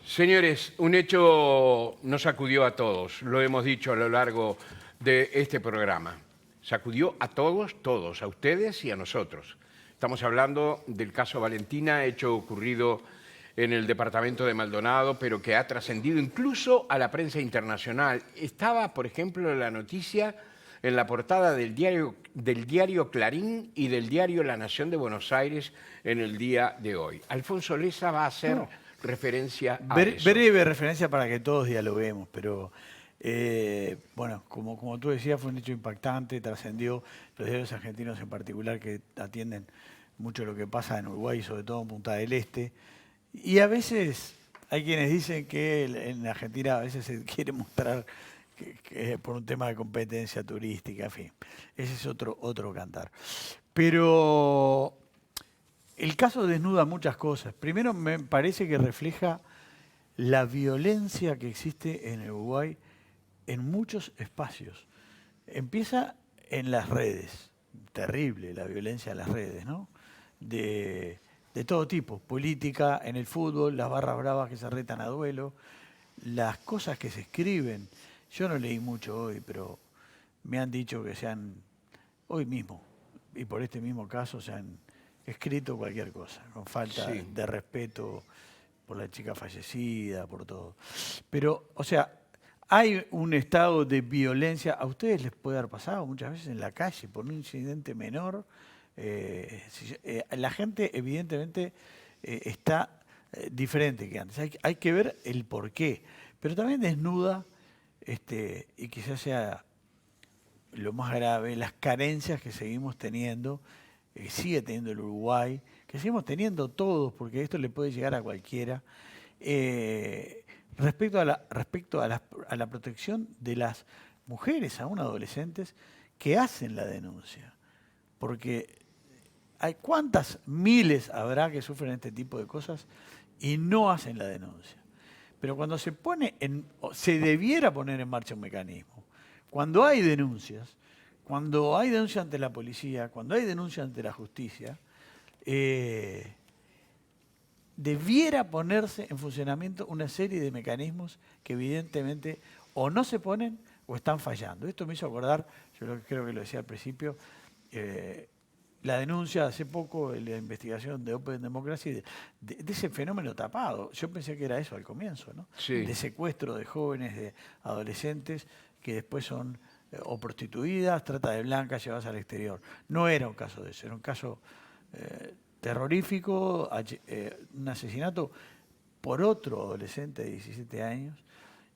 Señores, un hecho nos sacudió a todos, lo hemos dicho a lo largo de este programa. Sacudió a todos, a ustedes y a nosotros. Estamos hablando del caso Valentina, hecho ocurrido en el departamento de Maldonado, pero que ha trascendido incluso a la prensa internacional. Estaba, por ejemplo, la noticia en la portada del diario Clarín y del diario La Nación de Buenos Aires en el día de hoy. Alfonso Lessa va a hacer referencia a eso. Breve referencia para que todos dialoguemos, pero bueno, como tú decías, fue un hecho impactante, trascendió los diarios argentinos en particular que atienden mucho lo que pasa en Uruguay, sobre todo en Punta del Este. Y a veces hay quienes dicen que en Argentina a veces se quiere mostrar que por un tema de competencia turística, en fin. Ese es otro cantar. Pero el caso desnuda muchas cosas. Primero, me parece que refleja la violencia que existe en Uruguay en muchos espacios. Empieza en las redes. Terrible la violencia en las redes, ¿no? De todo tipo. Política, en el fútbol, las barras bravas que se retan a duelo, las cosas que se escriben. Yo no leí mucho hoy, pero me han dicho que hoy mismo, y por este mismo caso, se han escrito cualquier cosa, con falta de respeto por la chica fallecida, por todo. Pero, o sea, hay un estado de violencia, a ustedes les puede haber pasado muchas veces en la calle, por un incidente menor. La gente evidentemente está diferente que antes. Hay que ver el porqué, pero también desnuda, y quizás sea lo más grave, las carencias que seguimos teniendo, sigue teniendo el Uruguay, que seguimos teniendo todos, porque esto le puede llegar a cualquiera, respecto a la protección de las mujeres, aún adolescentes, que hacen la denuncia. Porque ¿cuántas miles habrá que sufren este tipo de cosas y no hacen la denuncia? Pero cuando se debiera poner en marcha un mecanismo, cuando hay denuncia ante la policía, cuando hay denuncia ante la justicia, debiera ponerse en funcionamiento una serie de mecanismos que evidentemente o no se ponen o están fallando. Esto me hizo acordar, creo que lo decía al principio, la denuncia hace poco, la investigación de Open Democracy, de ese fenómeno tapado. Yo pensé que era eso al comienzo, ¿no? Sí. De secuestro de jóvenes, de adolescentes, que después son o prostituidas, trata de blancas, llevadas al exterior. No era un caso de eso, era un caso terrorífico, un asesinato por otro adolescente de 17 años,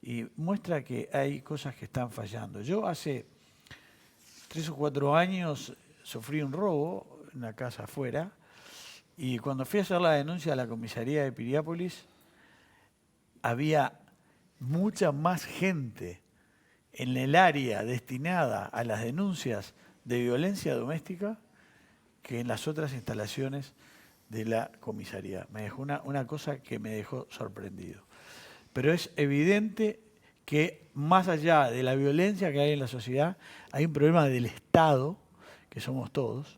y muestra que hay cosas que están fallando. Yo hace 3 o 4 años sufrí un robo en una casa afuera, y cuando fui a hacer la denuncia a la comisaría de Piriápolis, había mucha más gente en el área destinada a las denuncias de violencia doméstica que en las otras instalaciones de la comisaría. Me dejó una cosa que me dejó sorprendido. Pero es evidente que más allá de la violencia que hay en la sociedad, hay un problema del Estado, que somos todos,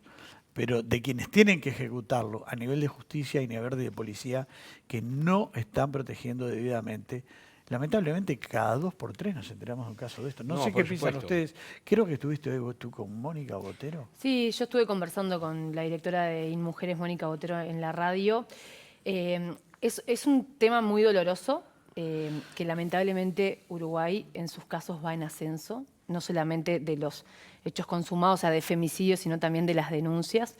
pero de quienes tienen que ejecutarlo a nivel de justicia y a nivel de policía, que no están protegiendo debidamente. Lamentablemente, cada 2 por 3 nos enteramos de un caso de esto. No sé qué piensan ustedes. Creo que estuviste hoy tú con Mónica Botero. Sí, yo estuve conversando con la directora de InMujeres, Mónica Botero, en la radio. Es un tema muy doloroso, que lamentablemente Uruguay en sus casos va en ascenso, no solamente de los hechos consumados, o sea, de femicidios, sino también de las denuncias.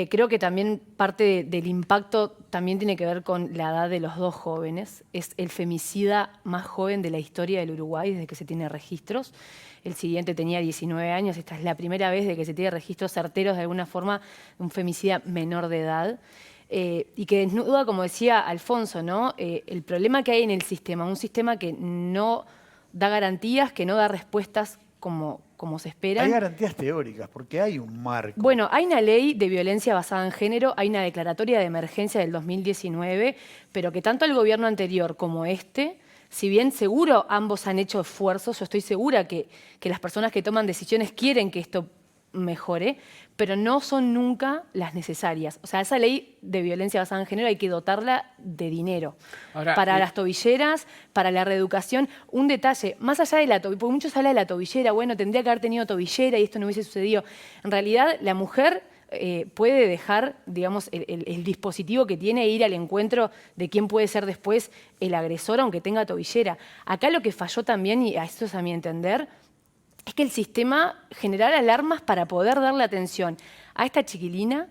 Creo que también parte del impacto también tiene que ver con la edad de los 2 jóvenes. Es el femicida más joven de la historia del Uruguay desde que se tiene registros. El siguiente tenía 19 años. Esta es la primera vez de que se tiene registros certeros de alguna forma de un femicida menor de edad. Y que desnuda, como decía Alfonso, ¿no? El problema que hay en el sistema, un sistema que no da garantías, que no da respuestas como se esperan. Hay garantías teóricas, porque hay un marco. Bueno, hay una ley de violencia basada en género, hay una declaratoria de emergencia del 2019, pero que tanto el gobierno anterior como este, si bien seguro ambos han hecho esfuerzos, yo estoy segura que las personas que toman decisiones quieren que esto mejore, pero no son nunca las necesarias. O sea, esa ley de violencia basada en género hay que dotarla de dinero. Ahora, para las tobilleras, para la reeducación. Un detalle, más allá de la tobillera, porque muchos hablan de la tobillera, bueno, tendría que haber tenido tobillera y esto no hubiese sucedido. En realidad, la mujer puede dejar, digamos, el dispositivo que tiene e ir al encuentro de quién puede ser después el agresor, aunque tenga tobillera. Acá lo que falló también, y a esto es a mi entender, es que el sistema generara alarmas para poder darle atención a esta chiquilina,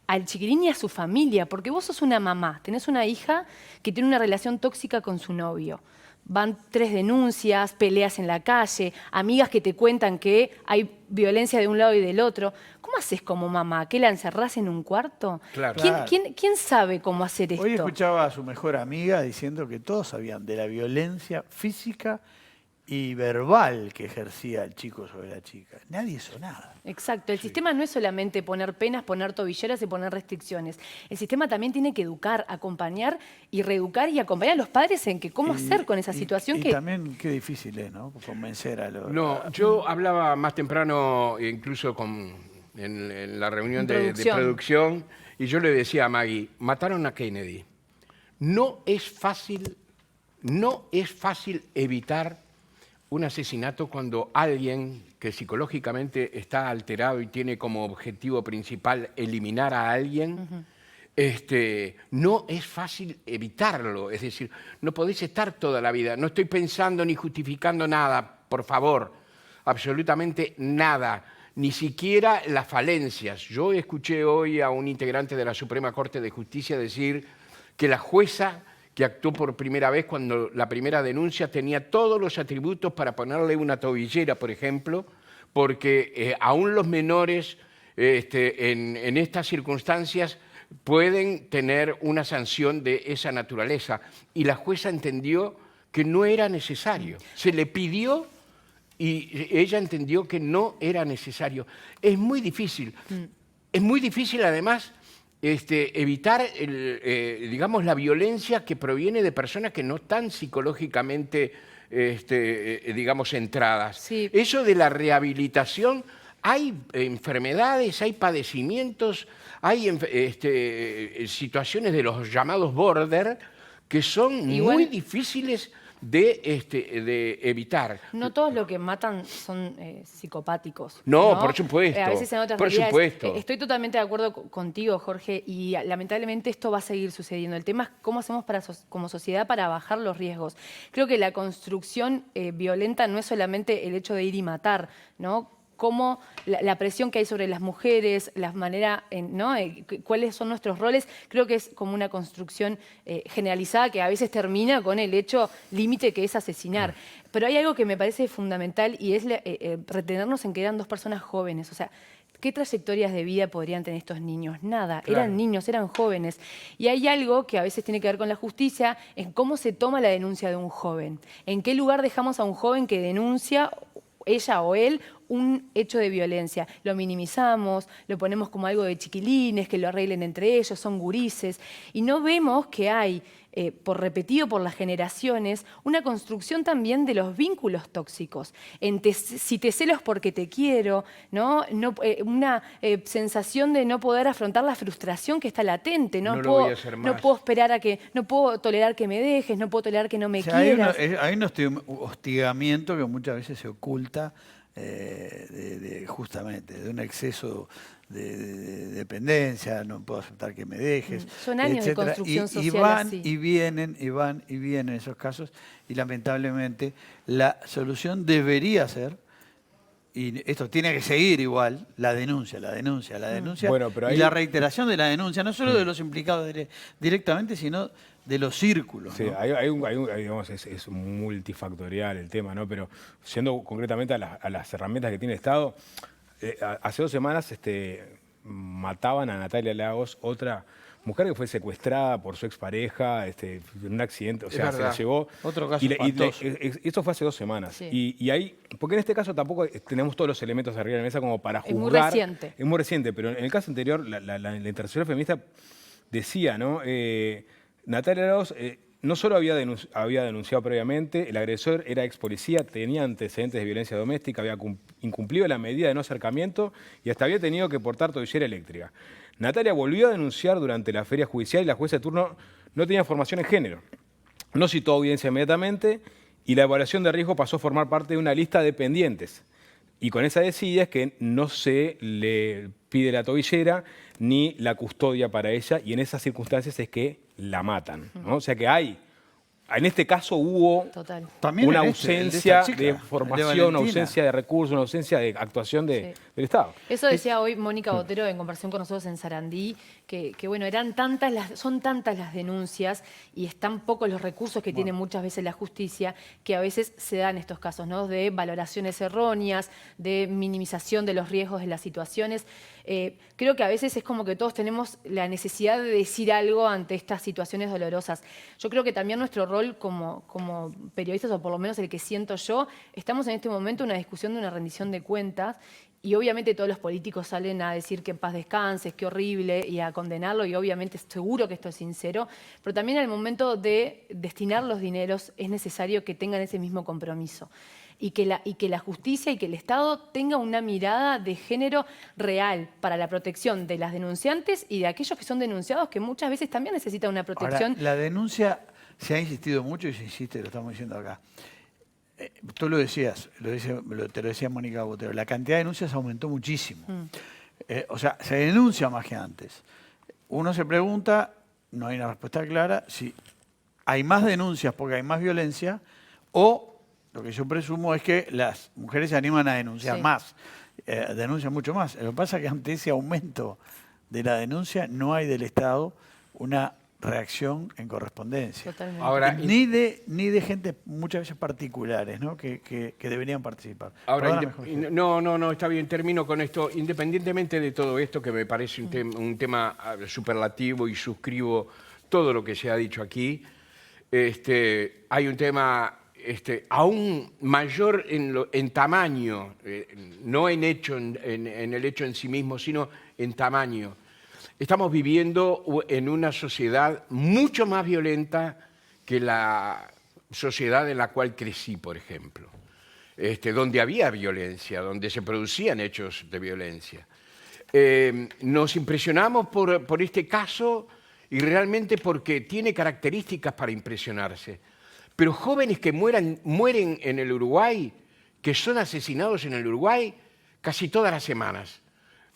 al chiquilín y a su familia, porque vos sos una mamá, tenés una hija que tiene una relación tóxica con su novio. Van 3 denuncias, peleas en la calle, amigas que te cuentan que hay violencia de un lado y del otro. ¿Cómo haces como mamá? ¿Qué la encerrás en un cuarto? Claro. ¿Quién sabe cómo hacer esto? Hoy escuchaba a su mejor amiga diciendo que todos sabían de la violencia física y verbal que ejercía el chico sobre la chica. Nadie hizo nada. Exacto. El sistema no es solamente poner penas, poner tobilleras y poner restricciones. El sistema también tiene que educar, acompañar y reeducar y acompañar a los padres en que cómo hacer con esa situación. Y también qué difícil es, ¿no? Convencer a los... No, yo hablaba más temprano, incluso en la reunión de producción, y yo le decía a Maggie, mataron a Kennedy. No es fácil evitar un asesinato cuando alguien que psicológicamente está alterado y tiene como objetivo principal eliminar a alguien, no es fácil evitarlo. Es decir, no podés estar toda la vida. No estoy pensando ni justificando nada, por favor, absolutamente nada, ni siquiera las falencias. Yo escuché hoy a un integrante de la Suprema Corte de Justicia decir que la jueza que actuó por primera vez cuando la primera denuncia tenía todos los atributos para ponerle una tobillera, por ejemplo, porque aún los menores en estas circunstancias pueden tener una sanción de esa naturaleza. Y la jueza entendió que no era necesario. Se le pidió y ella entendió que no era necesario. Es muy difícil. Es muy difícil, además, evitar, digamos, la violencia que proviene de personas que no están psicológicamente, digamos, centradas. Sí. Eso de la rehabilitación, hay enfermedades, hay padecimientos, hay situaciones de los llamados border que son muy difíciles de evitar. No todos los que matan son psicopáticos. No, por supuesto. A veces en otras por realidades. supuesto. Estoy totalmente de acuerdo contigo, Jorge, y lamentablemente esto va a seguir sucediendo. El tema es cómo hacemos como sociedad para bajar los riesgos. Creo que la construcción violenta no es solamente el hecho de ir y matar, ¿no? Cómo la presión que hay sobre las mujeres, las maneras, ¿no? Cuáles son nuestros roles, creo que es como una construcción generalizada que a veces termina con el hecho límite que es asesinar. Pero hay algo que me parece fundamental y es retenernos en que eran 2 personas jóvenes. O sea, ¿qué trayectorias de vida podrían tener estos niños? Nada, Claro. Eran niños, eran jóvenes. Y hay algo que a veces tiene que ver con la justicia, en cómo se toma la denuncia de un joven. ¿En qué lugar dejamos a un joven que denuncia, ella o él, un hecho de violencia? Lo minimizamos, lo ponemos como algo de chiquilines, que lo arreglen entre ellos, son gurises. Y no vemos que hay, por repetido por las generaciones, una construcción también de los vínculos tóxicos. Si te celos porque te quiero, ¿no? Una sensación de no poder afrontar la frustración que está latente. No lo voy a hacer más. No puedo esperar a que, no puedo tolerar que me dejes, no puedo tolerar que no me O sea, quieras. hay un hostigamiento que muchas veces se oculta justamente de un exceso de dependencia, no puedo aceptar que me dejes. Son años de etcétera. construcción social y van así. y vienen esos casos y lamentablemente la solución debería ser, y esto tiene que seguir igual, la denuncia Bueno, pero y ahí- la reiteración de la denuncia, no solo de los implicados directamente, sino de los círculos. Sí, ¿no? digamos, es multifactorial el tema, ¿no? Pero siendo concretamente a las herramientas que tiene el Estado, hace 2 semanas mataban a Natalia Lagos, otra mujer que fue secuestrada por su expareja en un accidente, o sea, se la verdad. llevó. Otro caso espantoso. Esto fue hace 2 semanas. Sí. Y ahí, porque en este caso tampoco tenemos todos los elementos arriba de la mesa como para Es muy juzgar. reciente. Es muy reciente, pero en el caso anterior, la interseccional feminista decía, ¿no? Natalia Lagos no solo había denunciado previamente, el agresor era ex policía, tenía antecedentes de violencia doméstica, había incumplido la medida de no acercamiento y hasta había tenido que portar tobillera eléctrica. Natalia volvió a denunciar durante la feria judicial y la jueza de turno no tenía formación en género. No citó audiencia inmediatamente y la evaluación de riesgo pasó a formar parte de una lista de pendientes. Y con esa decía es que no se le pide la tobillera ni la custodia para ella, y en esas circunstancias es que la matan, ¿no? O sea que en este caso hubo Total. También una en ausencia esta chica, de de formación, una Valentina. ausencia de recursos, una ausencia de actuación del Estado. Eso decía hoy Mónica Botero en conversación con nosotros en Sarandí, que bueno, son tantas las denuncias y están pocos los recursos que tiene muchas veces la justicia, que a veces se dan estos casos, ¿no? De valoraciones erróneas, de minimización de los riesgos de las situaciones. Creo que a veces es como que todos tenemos la necesidad de decir algo ante estas situaciones dolorosas. Yo creo que también nuestro rol como periodistas, o por lo menos el que siento yo, estamos en este momento en una discusión de una rendición de cuentas. Y obviamente todos los políticos salen a decir que en paz descanses, qué horrible, y a condenarlo, y obviamente seguro que esto es sincero, pero también al momento de destinar los dineros es necesario que tengan ese mismo compromiso. Y que la justicia y que el Estado tenga una mirada de género real para la protección de las denunciantes y de aquellos que son denunciados, que muchas veces también necesitan una protección. Ahora, la denuncia se ha insistido mucho y se insiste, lo estamos diciendo acá. Tú lo decías, te lo decía Mónica Botero, la cantidad de denuncias aumentó muchísimo. O sea, se denuncia más que antes. Uno se pregunta, no hay una respuesta clara, si hay más denuncias porque hay más violencia, o lo que yo presumo es que las mujeres se animan a denunciar más, denuncian mucho más. Lo que pasa es que ante ese aumento de la denuncia no hay del Estado una reacción en correspondencia. Totalmente. Ahora, Ni de gente muchas veces particulares, ¿no? que deberían participar. Ahora, Perdóname, Jorge. no, está bien, termino con esto. Independientemente de todo esto, que me parece un tema superlativo y suscribo todo lo que se ha dicho aquí, hay un tema aún mayor en tamaño, no en hecho, en el hecho en sí mismo, sino en tamaño. Estamos viviendo en una sociedad mucho más violenta que la sociedad en la cual crecí, por ejemplo. Donde había violencia, donde se producían hechos de violencia. Nos impresionamos por este caso y realmente porque tiene características para impresionarse. Pero jóvenes que mueren en el Uruguay, que son asesinados en el Uruguay casi todas las semanas,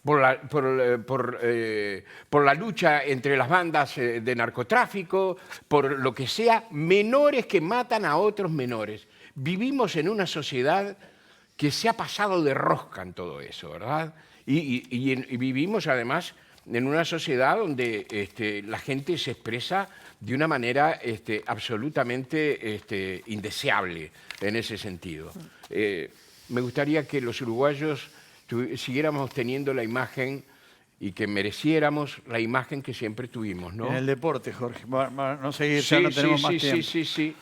por la lucha entre las bandas de narcotráfico, por lo que sea, menores que matan a otros menores. Vivimos en una sociedad que se ha pasado de rosca en todo eso, ¿verdad? Y vivimos además en una sociedad donde la gente se expresa de una manera absolutamente indeseable en ese sentido. Me gustaría que los uruguayos siguiéramos teniendo la imagen y que mereciéramos la imagen que siempre tuvimos, ¿no? En el deporte, Jorge. No seguir, ya no tenemos más tiempo. Sí.